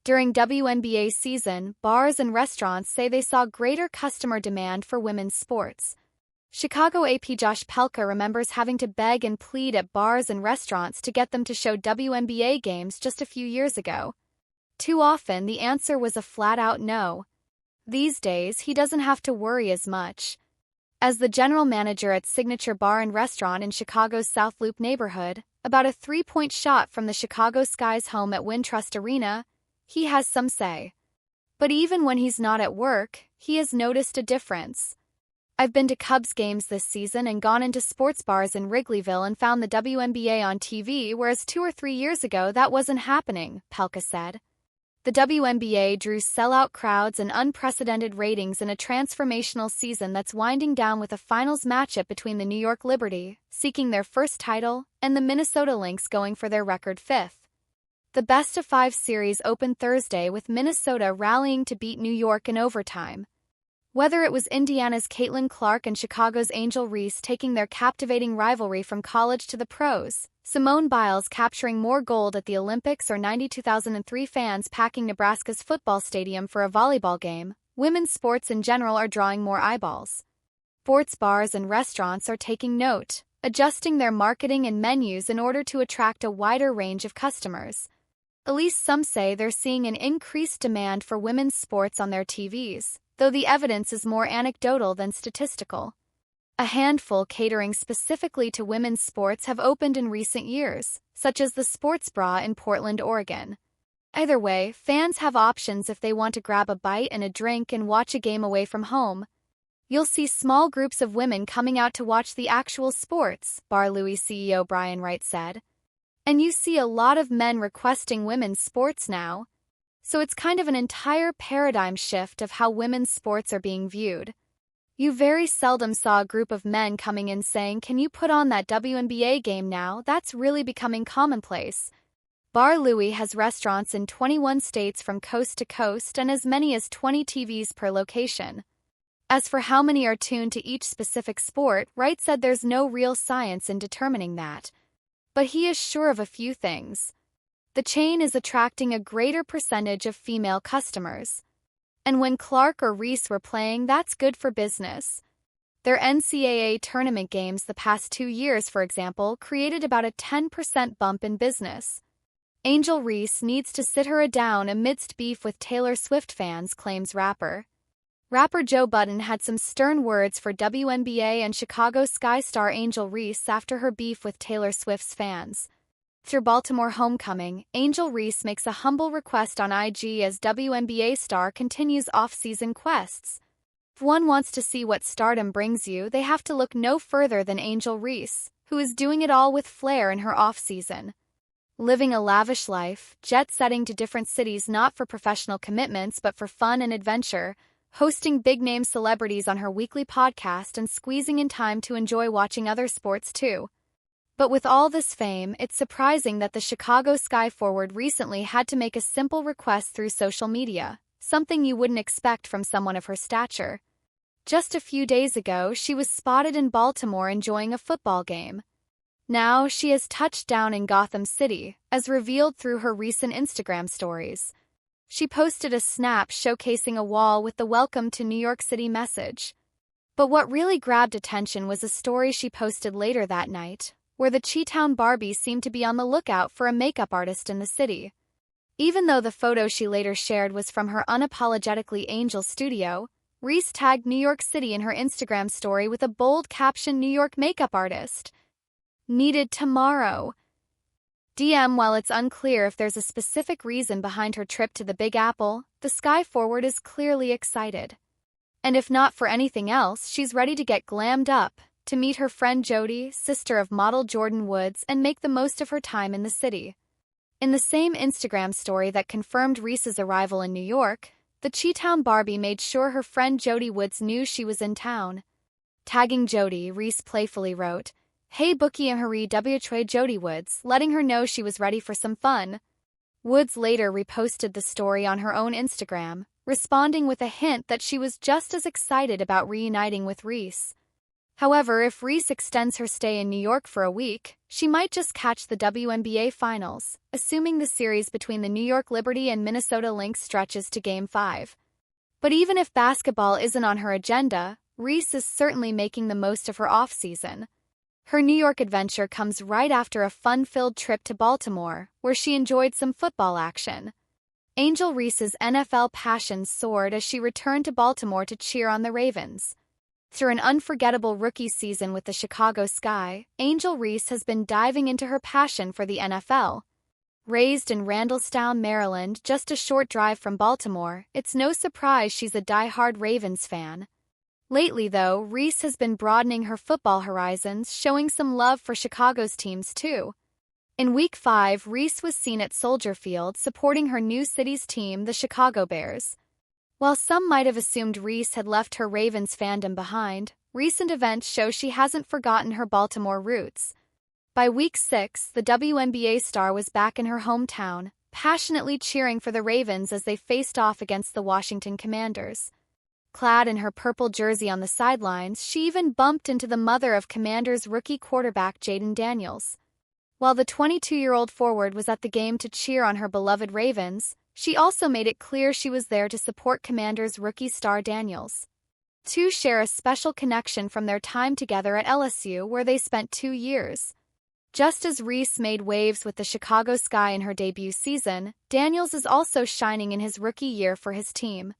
During WNBA season, bars and restaurants say they saw greater customer demand for women's sports. Chicago AP Josh Pelka remembers having to beg and plead at bars and restaurants to get them to show WNBA games just a few years ago. Too often, the answer was a flat-out no. These days, he doesn't have to worry as much. As the general manager at Signature Bar and Restaurant in Chicago's South Loop neighborhood, about a three-point shot from the Chicago Sky's home at Wintrust Arena, he has some say. But even when he's not at work, he has noticed a difference. "I've been to Cubs games this season and gone into sports bars in Wrigleyville and found the WNBA on TV, whereas 2 or 3 years ago that wasn't happening," Pelka said. The WNBA drew sellout crowds and unprecedented ratings in a transformational season that's winding down with a finals matchup between the New York Liberty, seeking their first title, and the Minnesota Lynx going for their record 5th. The best-of-5 series opened Thursday with Minnesota rallying to beat New York in overtime. Whether it was Indiana's Caitlin Clark and Chicago's Angel Reese taking their captivating rivalry from college to the pros, Simone Biles capturing more gold at the Olympics, or 92,003 fans packing Nebraska's football stadium for a volleyball game, women's sports in general are drawing more eyeballs. Sports bars and restaurants are taking note, adjusting their marketing and menus in order to attract a wider range of customers. At least some say they're seeing an increased demand for women's sports on their TVs, though the evidence is more anecdotal than statistical. A handful catering specifically to women's sports have opened in recent years, such as the Sports Bra in Portland, Oregon. Either way, fans have options if they want to grab a bite and a drink and watch a game away from home. You'll see small groups of women coming out to watch the actual sports, Bar Louie CEO Brian Wright said. And you see a lot of men requesting women's sports now. So it's kind of an entire paradigm shift of how women's sports are being viewed. You very seldom saw a group of men coming in saying, "Can you put on that WNBA game now?" That's really becoming commonplace. Bar Louie has restaurants in 21 states from coast to coast and as many as 20 TVs per location. As for how many are tuned to each specific sport, Wright said there's no real science in determining that. But he is sure of a few things. The chain is attracting a greater percentage of female customers. And when Clark or Reese were playing, that's good for business. Their NCAA tournament games the past 2 years, for example, created about a 10% bump in business. Angel Reese needs to sit her down amidst beef with Taylor Swift fans, claims rapper. Rapper Joe Budden had some stern words for WNBA and Chicago Sky star Angel Reese after her beef with Taylor Swift's fans. Through Baltimore homecoming, Angel Reese makes a humble request on IG as WNBA star continues off-season quests. If one wants to see what stardom brings you, they have to look no further than Angel Reese, who is doing it all with flair in her off-season. Living a lavish life, jet-setting to different cities not for professional commitments but for fun and adventure, hosting big-name celebrities on her weekly podcast and squeezing in time to enjoy watching other sports too. But with all this fame, it's surprising that the Chicago Sky forward recently had to make a simple request through social media, something you wouldn't expect from someone of her stature. Just a few days ago, she was spotted in Baltimore enjoying a football game. Now she has touched down in Gotham City, as revealed through her recent Instagram stories. She posted a snap showcasing a wall with the "Welcome to New York City" message. But what really grabbed attention was a story she posted later that night, where the Chi-Town Barbie seemed to be on the lookout for a makeup artist in the city. Even though the photo she later shared was from her unapologetically Angel studio, Reese tagged New York City in her Instagram story with a bold caption, "New York makeup artist needed tomorrow." While it's unclear if there's a specific reason behind her trip to the Big Apple, the Sky forward is clearly excited. And if not for anything else, she's ready to get glammed up, to meet her friend Jody, sister of model Jordan Woods, and make the most of her time in the city. In the same Instagram story that confirmed Reese's arrival in New York, the Chi-Town Barbie made sure her friend Jody Woods knew she was in town. Tagging Jody, Reese playfully wrote, "Hey bookie and hurry WTRA Jody Woods," letting her know she was ready for some fun. Woods later reposted the story on her own Instagram, responding with a hint that she was just as excited about reuniting with Reese. However, if Reese extends her stay in New York for a week, she might just catch the WNBA Finals, assuming the series between the New York Liberty and Minnesota Lynx stretches to Game 5. But even if basketball isn't on her agenda, Reese is certainly making the most of her off-season. Her New York adventure comes right after a fun-filled trip to Baltimore, where she enjoyed some football action. Angel Reese's NFL passion soared as she returned to Baltimore to cheer on the Ravens. Through an unforgettable rookie season with the Chicago Sky, Angel Reese has been diving into her passion for the NFL. Raised in Randallstown, Maryland, just a short drive from Baltimore, it's no surprise she's a die-hard Ravens fan. Lately, though, Reese has been broadening her football horizons, showing some love for Chicago's teams, too. In Week 5, Reese was seen at Soldier Field supporting her new city's team, the Chicago Bears. While some might have assumed Reese had left her Ravens fandom behind, recent events show she hasn't forgotten her Baltimore roots. By Week 6, the WNBA star was back in her hometown, passionately cheering for the Ravens as they faced off against the Washington Commanders. Clad in her purple jersey on the sidelines, she even bumped into the mother of Commanders rookie quarterback Jaden Daniels. While the 22-year-old forward was at the game to cheer on her beloved Ravens, she also made it clear she was there to support Commanders rookie star Daniels. Two share a special connection from their time together at LSU, where they spent 2 years. Just as Reese made waves with the Chicago Sky in her debut season, Daniels is also shining in his rookie year for his team.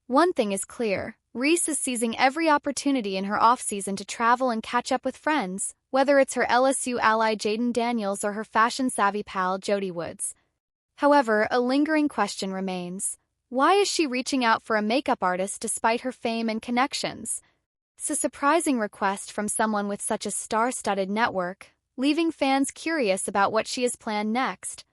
One thing is clear, Reese is seizing every opportunity in her offseason to travel and catch up with friends, whether it's her LSU ally Jaden Daniels or her fashion-savvy pal Jody Woods. However, a lingering question remains. Why is she reaching out for a makeup artist despite her fame and connections? It's a surprising request from someone with such a star-studded network, leaving fans curious about what she has planned next.